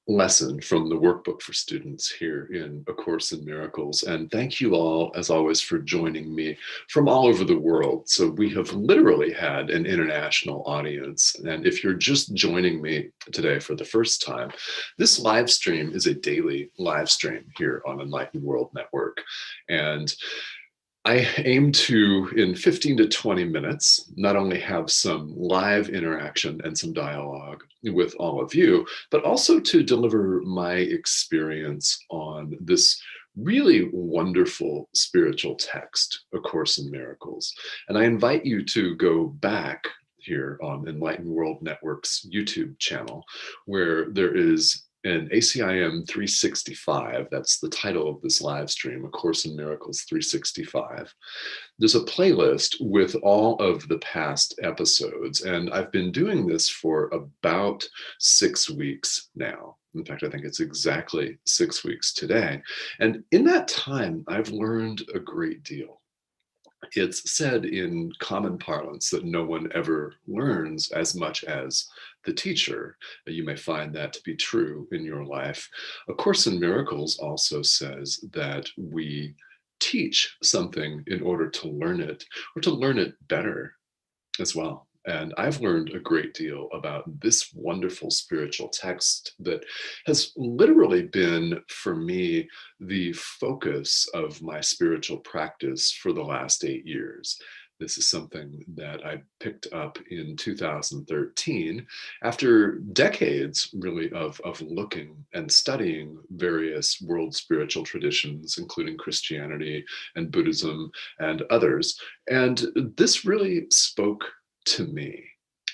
lesson from the workbook for students here in A Course in Miracles. And thank you all, as always, for joining me from all over the world. So we have literally had an international audience. And if you're just joining me today for the first time, this live stream is a daily live stream here on Enlightened World Network. And I aim to, in 15 to 20 minutes, not only have some live interaction and some dialogue with all of you, but also to deliver my experience on this really wonderful spiritual text, A Course in Miracles. And I invite you to go back here on Enlightened World Network's YouTube channel, where there is an ACIM 365, that's the title of this live stream, A Course in Miracles 365. There's a playlist with all of the past episodes, and I've been doing this for about 6 weeks now. In fact, I think it's exactly 6 weeks today. And in that time, I've learned a great deal. It's said in common parlance that no one ever learns as much as the teacher. You may find that to be true in your life. A Course in Miracles also says that we teach something in order to learn it, or to learn it better as well. And I've learned a great deal about this wonderful spiritual text that has literally been, for me, the focus of my spiritual practice for the last 8 years. This is something that I picked up in 2013 after decades, really, of looking and studying various world spiritual traditions, including Christianity and Buddhism and others. And this really spoke to me.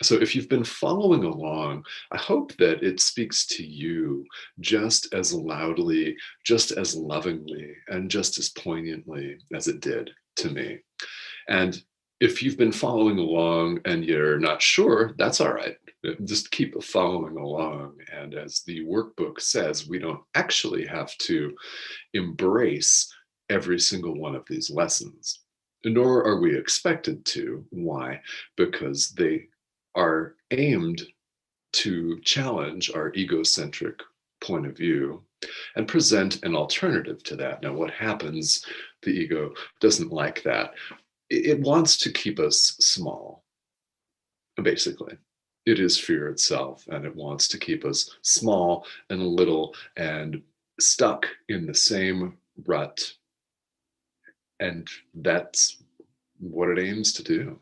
So if you've been following along, I hope that it speaks to you just as loudly, just as lovingly, and just as poignantly as it did to me. And if you've been following along and you're not sure, that's all right. Just keep following along. And as the workbook says, we don't actually have to embrace every single one of these lessons, nor are we expected to. Why? Because they are aimed to challenge our egocentric point of view and present an alternative to that. Now, what happens? The ego doesn't like that. It wants to keep us small, basically. It is fear itself, and it wants to keep us small and little and stuck in the same rut. And that's what it aims to do.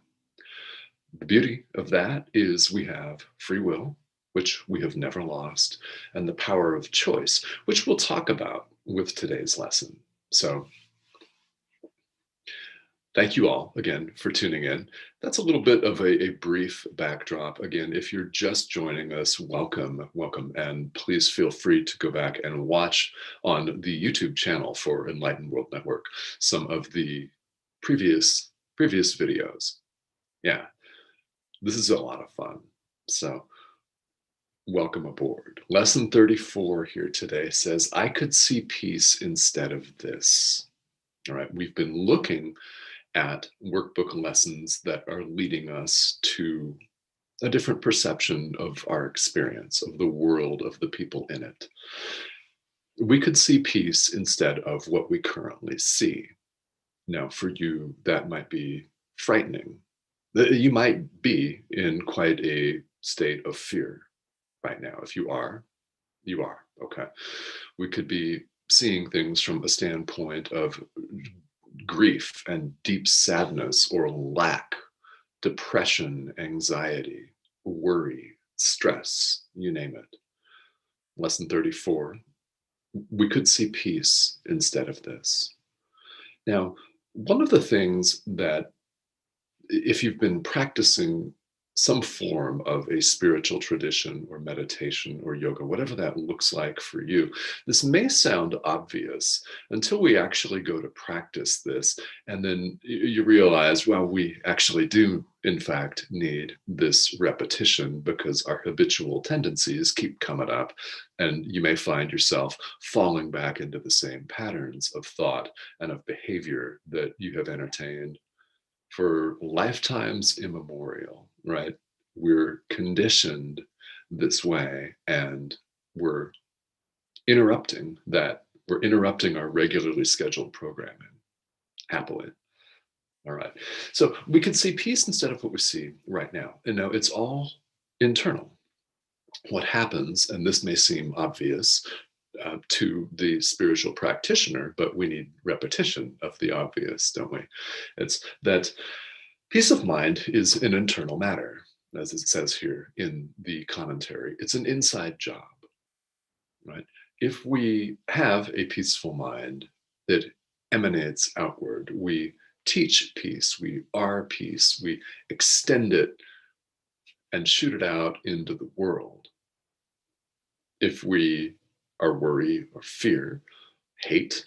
The beauty of that is we have free will, which we have never lost, and the power of choice, which we'll talk about with today's lesson. So thank you all again for tuning in. That's a little bit of a brief backdrop. Again, if you're just joining us, welcome, welcome, and please feel free to go back and watch on the YouTube channel for Enlightened World Network some of the previous videos. Yeah, this is a lot of fun. So welcome aboard. Lesson 34 here today says, I could see peace instead of this. All right, we've been looking at workbook lessons that are leading us to a different perception of our experience, of the world, of the people in it. We could see peace instead of what we currently see. Now, for you, that might be frightening. You might be in quite a state of fear right now. If you are, you are. Okay. We could be seeing things from a standpoint of grief and deep sadness or lack, depression, anxiety, worry, stress, you name it. Lesson 34, we could see peace instead of this. Now, one of the things that, if you've been practicing some form of a spiritual tradition or meditation or yoga, whatever that looks like for you, this may sound obvious until we actually go to practice this. And then you realize, well, we actually do, in fact, need this repetition because our habitual tendencies keep coming up. And you may find yourself falling back into the same patterns of thought and of behavior that you have entertained for lifetimes immemorial, right? We're conditioned this way, and we're interrupting that. We're interrupting our regularly scheduled programming happily. All right. So we can see peace instead of what we see right now. And now it's all internal. What happens, and this may seem obvious to the spiritual practitioner, but we need repetition of the obvious, don't we? It's that peace of mind is an internal matter, as it says here in the commentary. It's an inside job, right? If we have a peaceful mind that emanates outward, we teach peace, we are peace, we extend it and shoot it out into the world. If we are worry or fear, hate,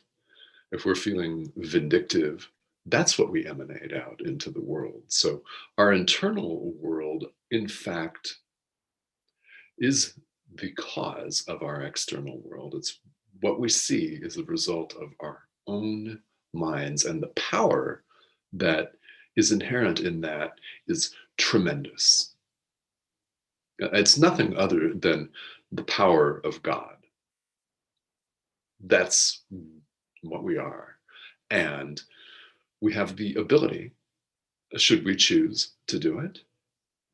if we're feeling vindictive, that's what we emanate out into the world. So our internal world, in fact, is the cause of our external world. It's what we see is the result of our own minds, and the power that is inherent in that is tremendous. It's nothing other than the power of God. That's what we are. And we have the ability, should we choose to do it,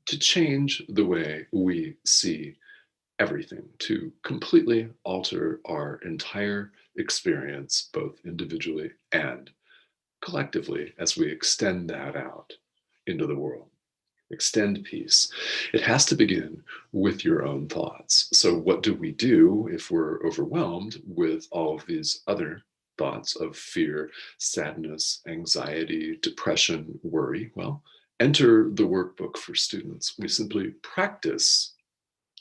to change the way we see everything, to completely alter our entire experience, both individually and collectively, as we extend that out into the world. Extend peace. It has to begin with your own thoughts. So, what do we do if we're overwhelmed with all of these other thoughts of fear, sadness, anxiety, depression, worry? Well, enter the workbook for students. We simply practice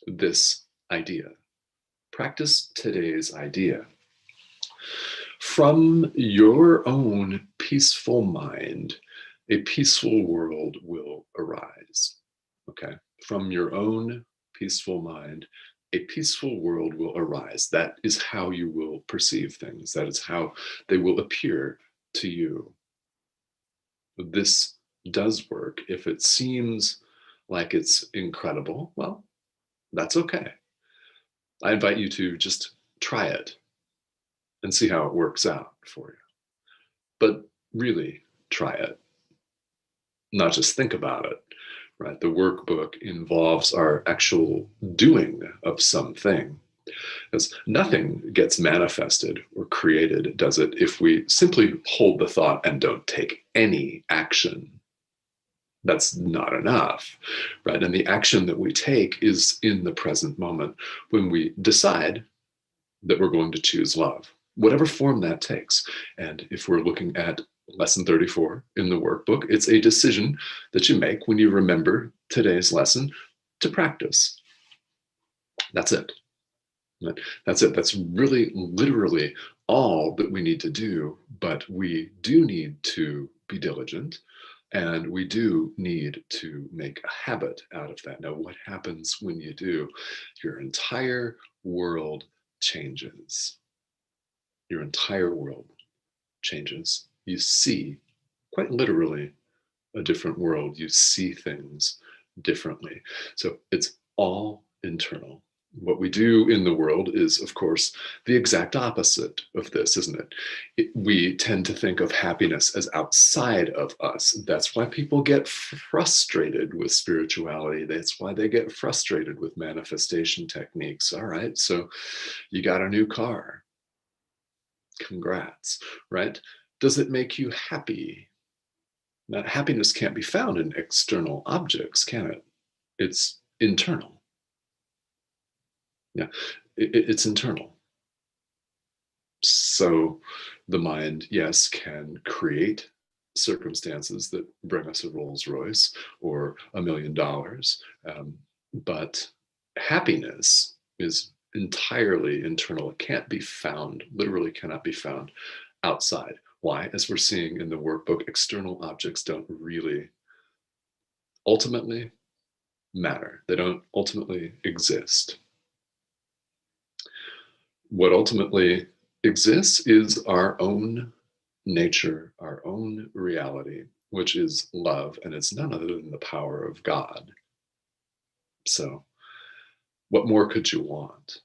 this idea. Practice today's idea. From your own peaceful mind, a peaceful world will arise. Okay? From your own peaceful mind, a peaceful world will arise. That is how you will perceive things. That is how they will appear to you. This does work. If it seems like it's incredible, well, that's okay. I invite you to just try it and see how it works out for you. But really try it, not just think about it, right? The workbook involves our actual doing of something. Because nothing gets manifested or created, does it, if we simply hold the thought and don't take any action. That's not enough, right? And the action that we take is in the present moment when we decide that we're going to choose love, whatever form that takes. And if we're looking at lesson 34 in the workbook, it's a decision that you make when you remember today's lesson to practice. That's it. That's it. That's really literally all that we need to do. But we do need to be diligent, and we do need to make a habit out of that. Now, what happens when you do? Your entire world changes. Your entire world changes. You see, quite literally, a different world. You see things differently. So it's all internal. What we do in the world is, of course, the exact opposite of this, isn't it? We tend to think of happiness as outside of us. That's why people get frustrated with spirituality. That's why they get frustrated with manifestation techniques. All right, so you got a new car. Congrats, right? Does it make you happy? Now, happiness can't be found in external objects, can it? It's internal. Yeah, it's internal. So the mind, yes, can create circumstances that bring us a Rolls Royce or $1 million, but happiness is entirely internal. It can't be found, literally cannot be found outside. Why? As we're seeing in the workbook, external objects don't really ultimately matter. They don't ultimately exist. What ultimately exists is our own nature, our own reality, which is love, and it's none other than the power of God. So, what more could you want?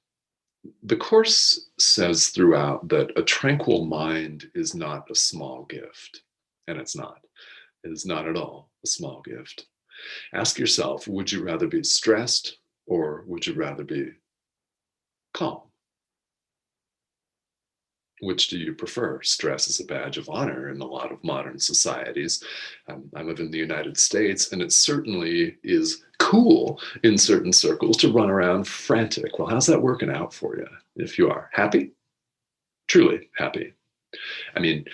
The Course says throughout that a tranquil mind is not a small gift, and it's not. It is not at all a small gift. Ask yourself, would you rather be stressed or would you rather be calm? Which do you prefer? Stress is a badge of honor in a lot of modern societies. I live in the United States, and it certainly is cool in certain circles to run around frantic. Well, how's that working out for you? If you are happy, truly happy. I mean,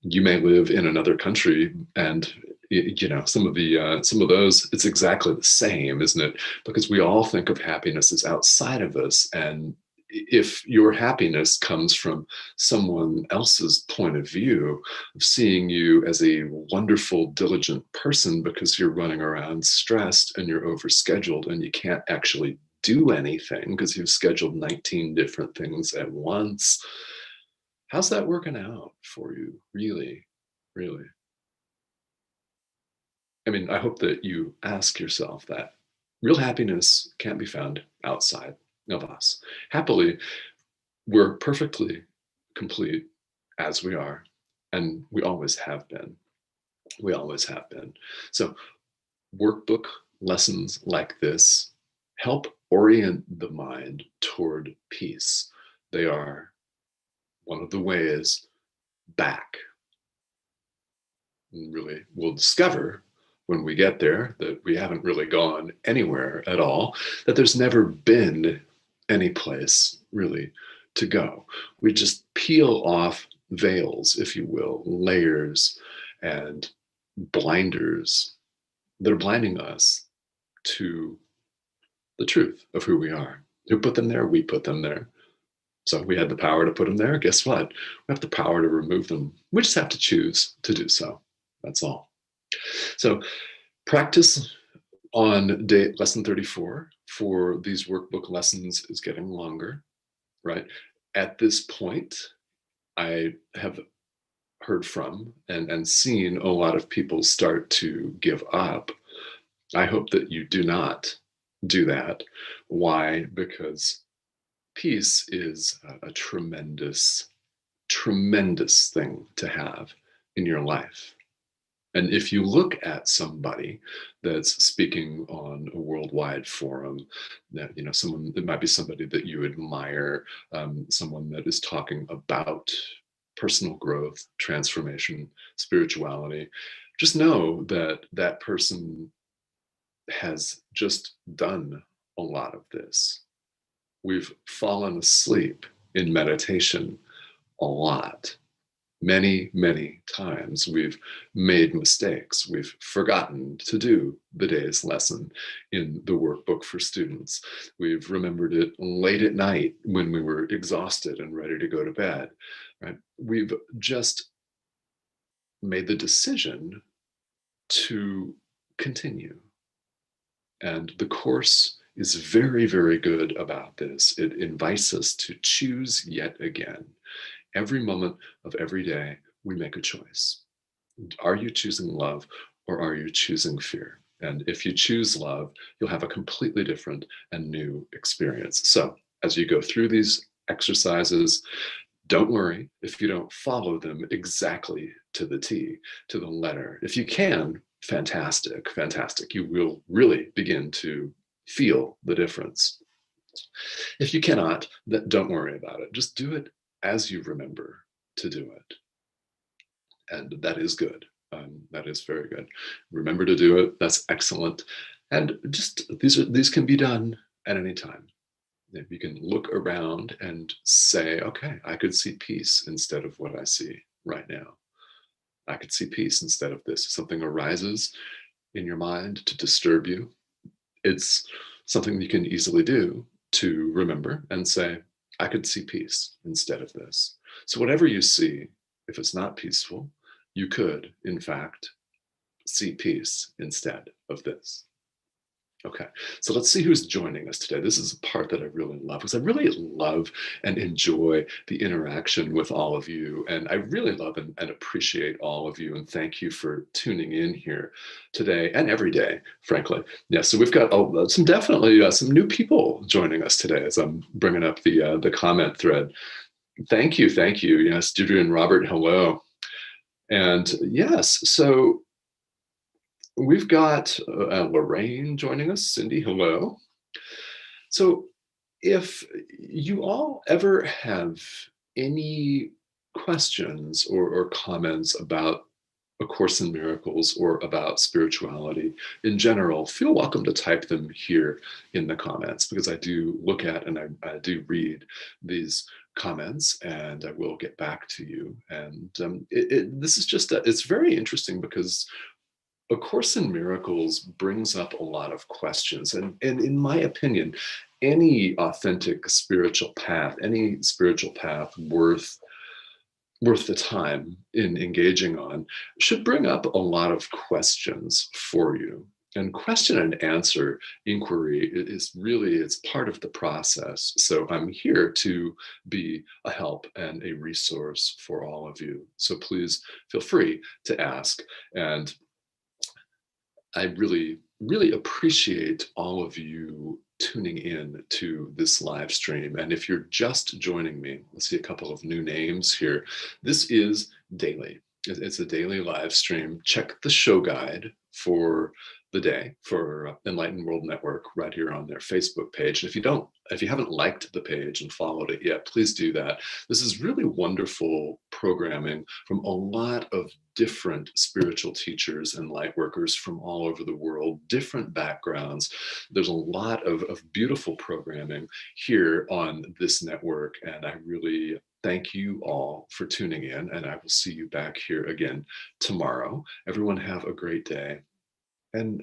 you may live in another country, and some of those, it's exactly the same, isn't it? Because we all think of happiness as outside of us, and if your happiness comes from someone else's point of view of seeing you as a wonderful, diligent person because you're running around stressed and you're overscheduled and you can't actually do anything because you've scheduled 19 different things at once, how's that working out for you, really? Really? I mean, I hope that you ask yourself that. Real happiness can't be found outside of us. Happily, we're perfectly complete as we are, and we always have been. We always have been. So, workbook lessons like this help orient the mind toward peace. They are one of the ways back. And really, we'll discover when we get there that we haven't really gone anywhere at all, that there's never been any place really to go. We just peel off veils, if you will, layers and blinders that are blinding us to the truth of who we are. Who put them there? We put them there. So we had the power to put them there. Guess what? We have the power to remove them. We just have to choose to do so. That's all. So practice on day lesson 34 for these workbook lessons is getting longer, right? At this point, I have heard from and seen a lot of people start to give up. I hope that you do not do that. Why? Because peace is a tremendous, tremendous thing to have in your life. And if you look at somebody that's speaking on a worldwide forum, that someone, it might be somebody that you admire, someone that is talking about personal growth, transformation, spirituality, just know that that person has just done a lot of this. We've fallen asleep in meditation a lot. Many, many times we've made mistakes. We've forgotten to do the day's lesson in the workbook for students. We've remembered it late at night when we were exhausted and ready to go to bed, right? We've just made the decision to continue. And the Course is very, very good about this. It invites us to choose yet again. Every moment of every day, we make a choice. Are you choosing love or are you choosing fear? And if you choose love, you'll have a completely different and new experience. So as you go through these exercises, don't worry if you don't follow them exactly to the T, to the letter. If you can, fantastic, fantastic. You will really begin to feel the difference. If you cannot, then don't worry about it. Just do it as you remember to do it. And that is good. That is very good. Remember to do it. That's excellent. And just these can be done at any time. If you can look around and say, okay, I could see peace instead of what I see right now. I could see peace instead of this. If something arises in your mind to disturb you, it's something you can easily do to remember and say, I could see peace instead of this. So whatever you see, if it's not peaceful, you could, in fact, see peace instead of this. Okay, so let's see who's joining us today. This is a part that I really love because I really love and enjoy the interaction with all of you. And I really love and appreciate all of you. And thank you for tuning in here today and every day, frankly. Yeah, so we've got some definitely some new people joining us today as I'm bringing up the comment thread. Thank you, thank you. Yes, Deirdre and Robert, hello. And yes, so we've got Lorraine joining us. Cindy, hello. So, if you all ever have any questions or comments about A Course in Miracles or about spirituality in general, feel welcome to type them here in the comments because I do look at and I do read these comments and I will get back to you. And this is just, it's very interesting because a Course in Miracles brings up a lot of questions. And in my opinion, any authentic spiritual path, any spiritual path worth the time in engaging on should bring up a lot of questions for you. And question and answer inquiry is really, it's part of the process. So I'm here to be a help and a resource for all of you. So please feel free to ask. And I really, really appreciate all of you tuning in to this live stream. And if you're just joining me, let's see a couple of new names here. This is daily. It's a daily live stream. Check the show guide for the day for Enlightened World Network right here on their Facebook page. And if you haven't liked the page and followed it yet, please do that. This is really wonderful programming from a lot of different spiritual teachers and light workers from all over the world, different backgrounds. There's a lot of beautiful programming here on this network, and I really thank you all for tuning in, and I will see you back here again tomorrow. Everyone have a great day. And